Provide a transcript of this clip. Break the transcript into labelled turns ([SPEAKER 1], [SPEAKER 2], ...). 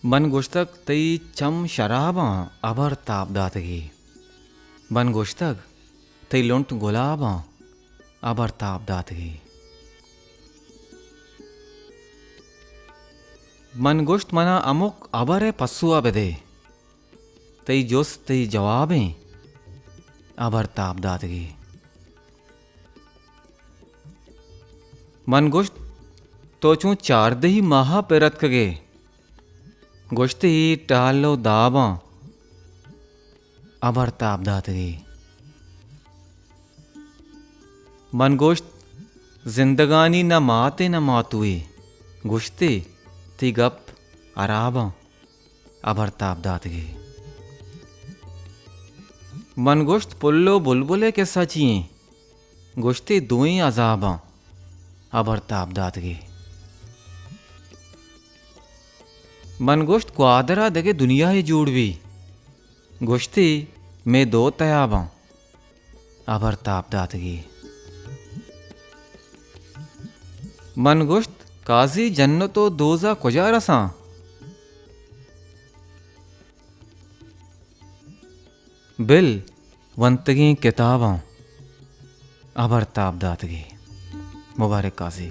[SPEAKER 1] मन गुश्तक तई चम शराबा अबर ताप दातगी। बन गुश्तक तई लुंट गुलाबा अबर ताप दातगी। मन गुश्त मना अमुक अबर पस्सुआ बदे तई जुस तई जवाबें अबर ताप दातगी। मन गुश्त तो चूँ चार दही माहा पेरत कगे गुश्ती टालो दाबा अबर ताप दातगी। मन गुश्त जिंदगानी न माते न मातुए गुश्ते ती गप अराबा अबर ताप दातगी। मन गुश्त पुल्लो बुलबुले के सचिए गुश्ते दुएं अजाबा अबर ताप दातगी। मन गुश्त क्वादरा दगे दुनिया ही जूड़वी गुश्ती में दो तयाबा अबर ताप दातगी। मन गुश्त काजी जन्नतो दोजा कुजा रसा बिल वंतगी किताबा अबर ताप दातगी। मुबारक काजी।